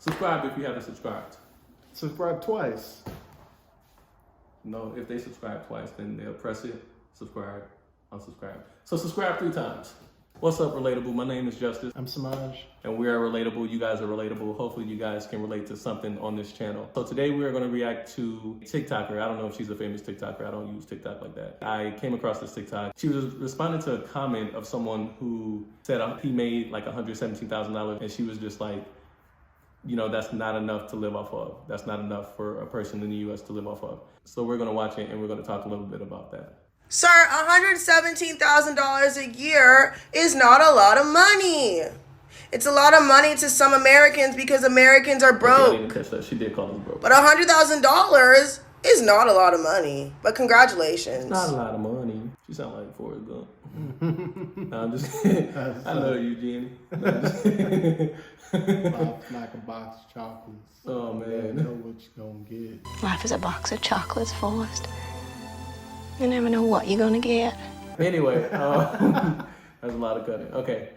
Subscribe if you haven't subscribed. Subscribe twice. No, if they subscribe twice, then they'll press it, subscribe, unsubscribe. So subscribe 3 times. What's up, Relatable? My name is Justice. I'm Samaj. And we are Relatable. You guys are Relatable. Hopefully you guys can relate to something on this channel. So today we are going to react to TikToker. I don't know if she's a famous TikToker. I don't use TikTok like that. I came across this TikTok. She was responding to a comment of someone who said he made like $117,000, and she was just like, you know, that's not enough to live off of. That's not enough for a person in the US to live off of. So we're going to watch it and we're going to talk a little bit about that. Sir, $117,000 a year is not a lot of money. It's a lot of money to some Americans because Americans are broke. I didn't catch that. She did call us broke. But $100,000 is not a lot of money. But congratulations. It's not a lot of money. She sound like Forrest Gump. No, I'm just kidding. I love you, Jenny. No, I'm just kidding. Like a box of chocolates. Oh, man. You know what you're gonna get. Life is a box of chocolates, Forrest. You never know what you're gonna get. Anyway, there's a lot of cutting. Okay.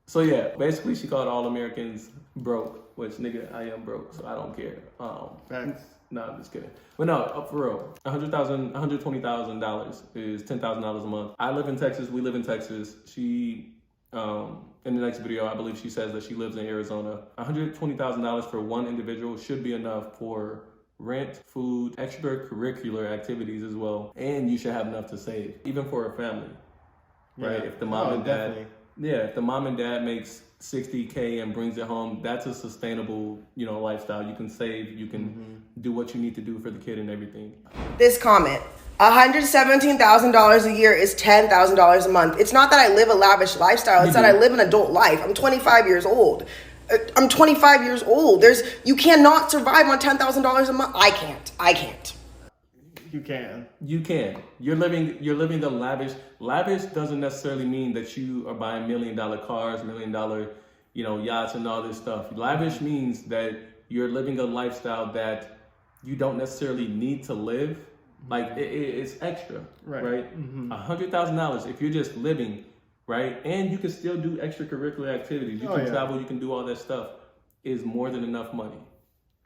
So yeah, basically she called all Americans broke, which nigga, I am broke, so I don't care. Facts. No, I'm just kidding. But no, for real, $120,000 is $10,000 a month. I live in Texas. We live in Texas. She, in the next video, I believe she says that she lives in Arizona. $120,000 for one individual should be enough for rent, food, extracurricular activities as well. And you should have enough to save, even for a family, right? Yeah. If the mom and dad, definitely. yeah, if the mom and dad makes $60K and brings it home, that's a sustainable, you know, lifestyle. You can save, you can do what you need to do for the kid and everything. This comment. $117,000 a year is $10,000 a month. It's not that I live a lavish lifestyle. It's that I live an adult life. I'm 25 years old. I'm 25 years old. You cannot survive on $10,000 a month. I can't. You can. You can. You're living the lavish. Lavish doesn't necessarily mean that you are buying $1 million cars, $1 million, you know, yachts and all this stuff. Lavish means that you're living a lifestyle that you don't necessarily need to live. Like it's extra, right? $100,000 if you're just living, right? And you can still do extracurricular activities. You can travel, you can do all that stuff, is more than enough money.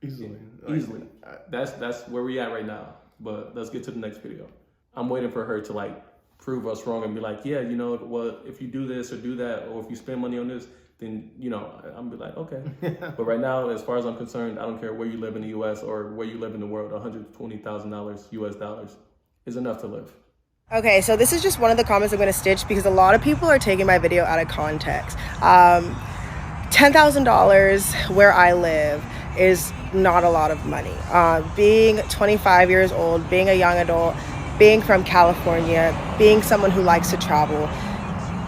Easily. Easily. That's where we at right now. But let's get to the next video. I'm waiting for her to like prove us wrong and be like, yeah, you know, well, if you do this or do that, or if you spend money on this, then, you know, I'm be like, okay. But right now, as far as I'm concerned, I don't care where you live in the US or where you live in the world, $120,000 US dollars is enough to live. Okay, so this is just one of the comments I'm going to stitch because a lot of people are taking my video out of context. $10,000 where I live is not a lot of money. Being 25 years old, being a young adult, being from California, being someone who likes to travel,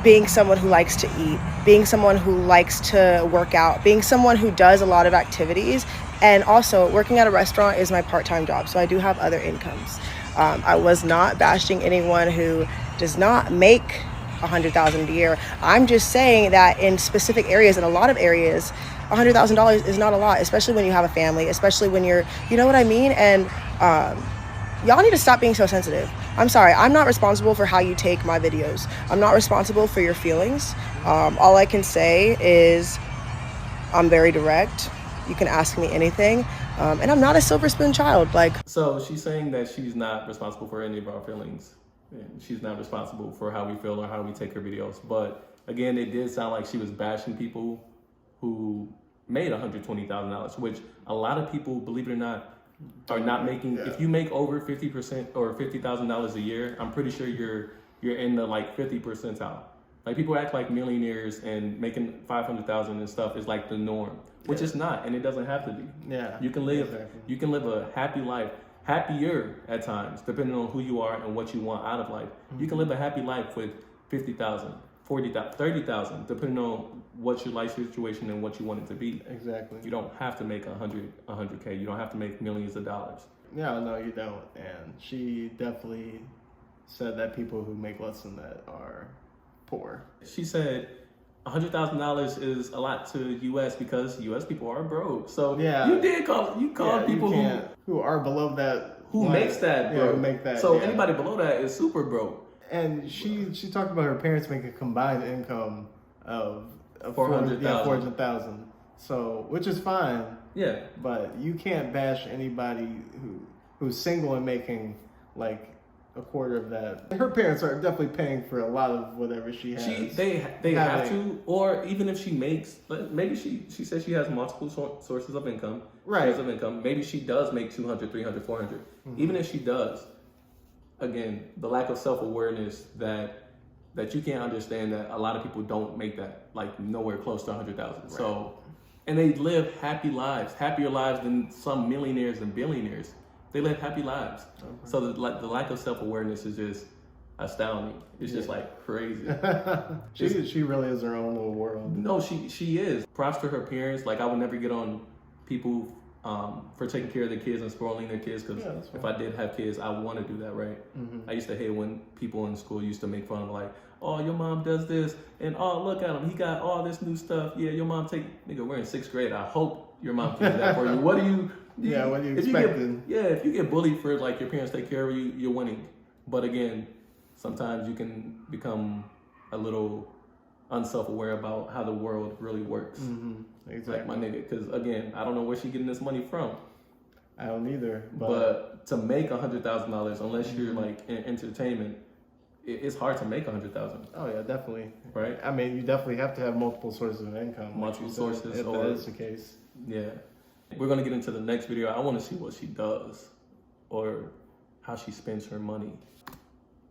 being someone who likes to eat, being someone who likes to work out, being someone who does a lot of activities, and also working at a restaurant is my part-time job, so I do have other incomes. I was not bashing anyone who does not make $100,000 a year. I'm just saying that in specific areas, in a lot of areas, $100,000 is not a lot, especially when you have a family, especially when you're, you know what I mean? And y'all need to stop being so sensitive. I'm sorry, I'm not responsible for how you take my videos. I'm not responsible for your feelings. All I can say is I'm very direct. You can ask me anything. And I'm not a silver spoon child. So she's saying that she's not responsible for any of our feelings. And she's not responsible for how we feel or how we take her videos. But again, it did sound like she was bashing people who made $120,000, which a lot of people, believe it or not, are not making. Yeah. If you make over 50% or $50,000 a year, I'm pretty sure you're in the like 50 percentile. Like people act like millionaires and making 500,000 and stuff is like the norm, which is not, and it doesn't have to be. Yeah, you can live a happy life, happier at times, depending on who you are and what you want out of life. You can live a happy life with 50,000, 40,000, 30,000, depending on what your life situation and what you want it to be. Exactly. You don't have to make 100K. You don't have to make millions of dollars. No, you don't. And she definitely said that people who make less than that are poor. She said $100,000 is a lot to US because US people are broke. So yeah, you called people who are below that, who makes that broke. Yeah, who make that. So anybody below that is super broke. And she talked about her parents making a combined income of 400,000. 400,000. So, which is fine. Yeah. But you can't bash anybody who's single and making like a quarter of that. Her parents are definitely paying for a lot of whatever she has. They have to, or even if she makes, maybe she says she has multiple sources of income. Right. Sources of income. Maybe she does make 200, 300, 400. Even if she does, again, the lack of self-awareness that you can't understand that a lot of people don't make that, like nowhere close to 100,000. Right. So, and they live happy lives, happier lives than some millionaires and billionaires. They live happy lives. Okay. So the lack of self-awareness is just astounding. It's just like crazy. she really is her own little world. No, she is. Props to her parents. Like I would never get on people for taking care of their kids and spoiling their kids, because if I did have kids, I want to do that, right? I used to hate when people in school used to make fun of like, oh, your mom does this, and oh, look at him, he got all this new stuff. Yeah, your mom nigga, we're in 6th grade. I hope your mom can do that for you. What do you what are you expecting? If you get bullied for like your parents take care of you, you're winning. But again, sometimes you can become a little unself-aware about how the world really works. Exactly. Like my nigga, because again, I don't know where she getting this money from. I don't either. But to make $100,000, unless you're like in entertainment, it's hard to make $100,000. Oh yeah, definitely. Right. I mean, you definitely have to have multiple sources of income. Multiple sources, if that is the case. Yeah. We're gonna get into the next video. I want to see what she does, or how she spends her money.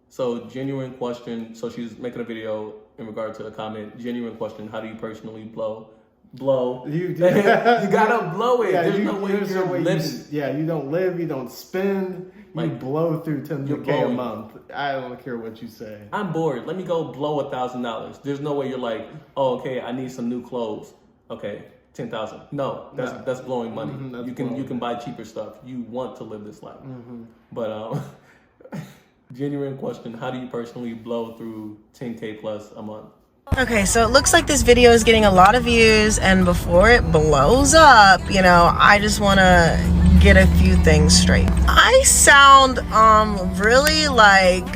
So genuine question. So she's making a video in regard to a comment. Genuine question: how do you personally blow? You gotta blow it. Yeah, there's no way you're living. You don't live. You don't spend. You blow through $10K a month. I don't care what you say. I'm bored. Let me go blow $1,000. There's no way you're like, oh, okay, I need some new clothes. Okay, 10,000. No, that's blowing money. You can buy cheaper stuff. You want to live this life. But genuine question: how do you personally blow through 10K plus a month? Okay, so it looks like this video is getting a lot of views, and before it blows up, I just want to get a few things straight. I sound really like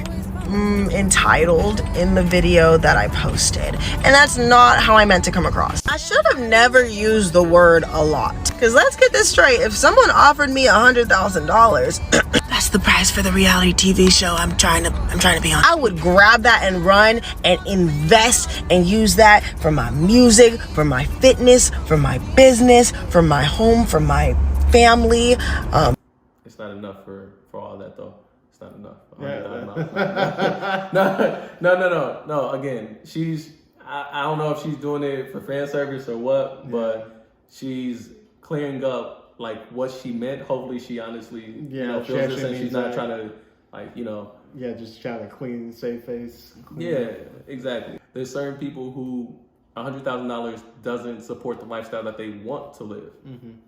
entitled in the video that I posted, and that's not how I meant to come across. I should have never used the word a lot, because let's get this straight. If someone offered me $100,000 that's the price for the reality TV show I'm trying to be on, I would grab that and run and invest and use that for my music, for my fitness, for my business, for my home, for my family. It's not enough for all that though. It's not enough. No. Again, I don't know if she's doing it for fan service or what, but she's clearing up like what she meant. Hopefully she honestly feels this, and she's not trying to just trying to save face. Exactly. There's certain people who $100,000 doesn't support the lifestyle that they want to live,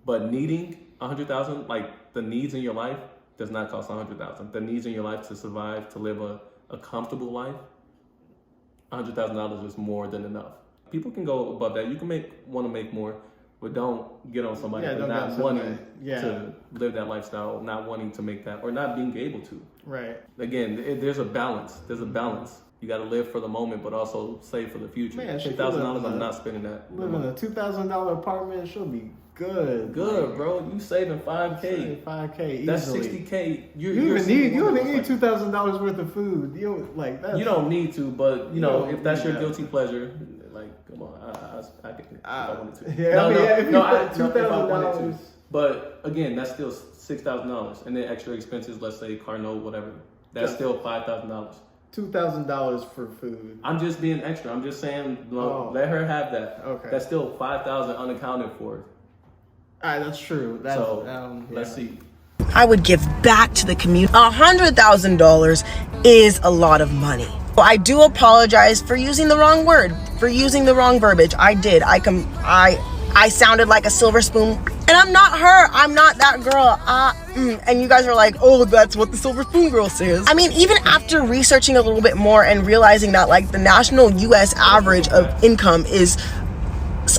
but needing $100,000, like the needs in your life, does not cost $100,000. The needs in your life to survive, to live a comfortable life, $100,000 is more than enough. People can go above that. You can want to make more, but don't get on somebody for not wanting to live that lifestyle, not wanting to make that, or not being able to. Right. Again, there's a balance. You got to live for the moment, but also save for the future. Man, $10,000, I'm not spending that. Live in a $2,000 apartment, she'll be good. Good, bro. You saving $5K. $5K easily. That's $60K. You only need $2,000 worth of food. You don't need to, but if that's your guilty pleasure, like, come on, I could if I wanted to. $2,000. But again, that's still $6,000, and then extra expenses. Let's say car note, whatever. That's still $5,000. $2,000 for food. I'm just being extra. I'm just saying, let her have that. Okay. That's still $5,000 unaccounted for. All right, that's true. Let's see. I would give back to the community. $100,000 is a lot of money. I do apologize for using the wrong word, for using the wrong verbiage. I did. I sounded like a silver spoon, and I'm not her. I'm not that girl. And you guys are like, oh, that's what the silver spoon girl says. I mean, even after researching a little bit more and realizing that like the national U.S. average of income is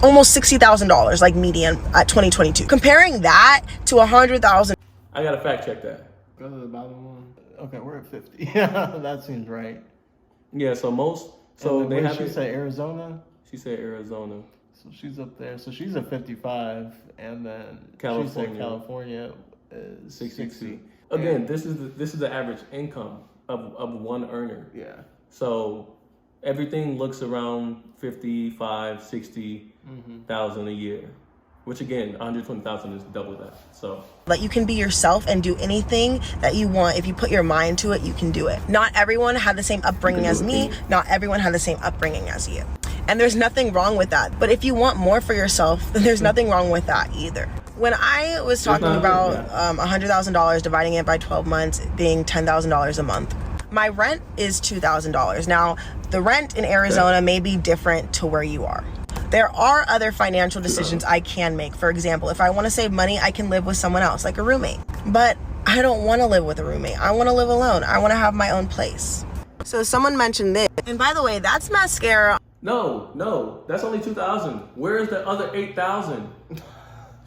almost $60,000, like median at 2022. Comparing that to $100,000. I gotta fact check that. Go to the bottom one. Okay, we're at 50. Yeah, that seems right. Yeah, so they have. She said Arizona. She said Arizona. So she's up there. So she's at 55, and then she said California is 60. Again, this is the average income of one earner. Yeah. So everything looks around 55, 60,000 a year, which again, 120,000 is double that. So that you can be yourself and do anything that you want. If you put your mind to it, you can do it. Not everyone had the same upbringing as me. Not everyone had the same upbringing as you. And there's nothing wrong with that. But if you want more for yourself, then there's nothing wrong with that either. When I was talking about $100,000, dividing it by 12 months being $10,000 a month, my rent is $2,000. Now, the rent in Arizona may be different to where you are. There are other financial decisions I can make. For example, if I want to save money, I can live with someone else, like a roommate. But I don't want to live with a roommate. I want to live alone. I want to have my own place. So someone mentioned this. And by the way, that's mascara. No, that's only 2,000. Where is the other 8,000?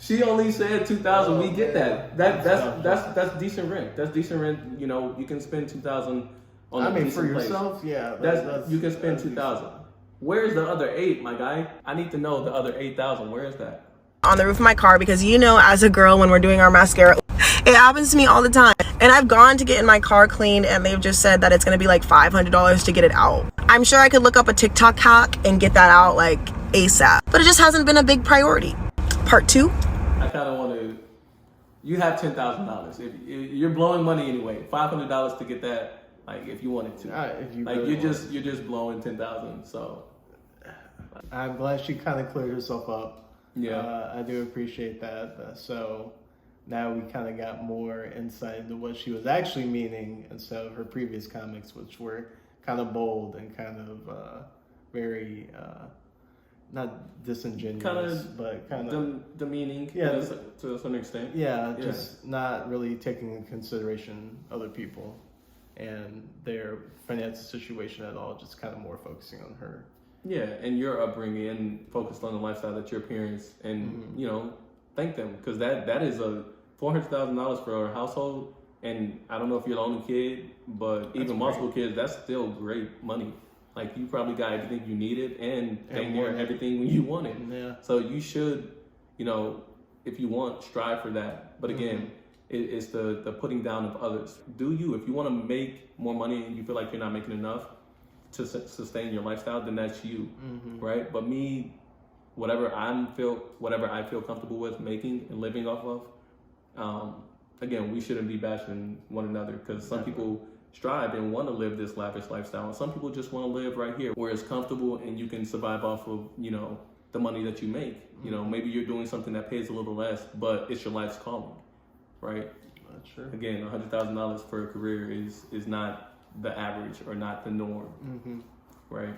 She only said 2,000. We get that. That's decent rent. That's decent rent. You know, you can spend 2,000 on a decent for yourself, place. yeah. That's you can spend 2,000. Where's the other 8, my guy? I need to know the other 8,000. Where is that? On the roof of my car, because you know, as a girl, when we're doing our mascara, it happens to me all the time. And I've gone to get in my car cleaned, and they've just said that it's gonna be like $500 to get it out. I'm sure I could look up a TikTok hack and get that out like ASAP, but it just hasn't been a big priority. Part 2. I kind of want to. You have $10,000. If you're blowing money anyway, $500 to get that. Like if you wanted to, if you like really you're just blowing 10,000. So I'm glad she kind of cleared herself up. Yeah, I do appreciate that. So now we kind of got more insight into what she was actually meaning instead of her previous comics, which were kind of bold and kind of very not disingenuous, but kind of demeaning. Yeah, to a certain extent. Yeah, just not really taking into consideration other people and their financial situation at all. Just kind of more focusing on her. Yeah, and your upbringing and focused on the lifestyle that your parents and you know, thank them, because that is a $400,000 for a household. And I don't know if you're the only kid, but even multiple kids, that's still great money. Like you probably got everything you needed and dang near everything you wanted. Yeah. So you should, you know, if you want, strive for that. But again, it's the putting down of others. Do you? If you want to make more money and you feel like you're not making enough to sustain your lifestyle, then that's you, right? But me, whatever I feel comfortable with making and living off of, again, we shouldn't be bashing one another, because some people strive and want to live this lavish lifestyle, and some people just want to live right here where it's comfortable and you can survive off of, you know, the money that you make. You know, maybe you're doing something that pays a little less, but it's your life's calling, right? That's true. Again, $100,000 for a career is not the average or not the norm, right?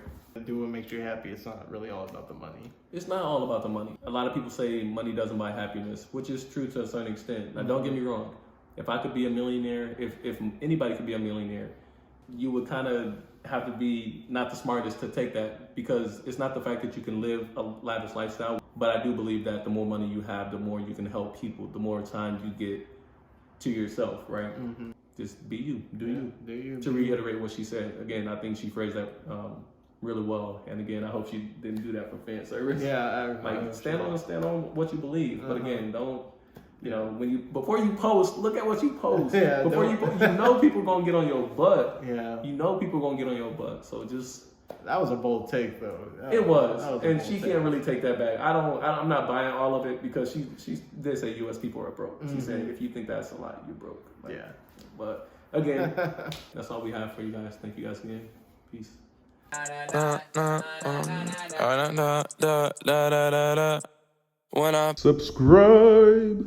Do what makes you happy. It's not really all about the money. It's not all about the money. A lot of people say money doesn't buy happiness, which is true to a certain extent. Now, don't get me wrong. If I could be a millionaire, if anybody could be a millionaire, you would kind of have to be not the smartest to take that, because it's not the fact that you can live a lavish lifestyle, but I do believe that the more money you have, the more you can help people, the more time you get to yourself, right? Just be you, do you. To reiterate what she said, again, I think she phrased that really well. And again, I hope she didn't do that for fan service. Yeah, stand on what you believe. But again, don't, you know, before you post, look at what you post. Yeah, before you know people gonna get on your butt. Yeah. You know people gonna get on your butt. So just. That was a bold take, though. It was, and she can't really take that back. I'm not buying all of it, because she did say U.S. people are broke. She said if you think that's a lot, you're broke. Like, yeah. But again, that's all we have for you guys. Thank you guys again. Peace. When I subscribe.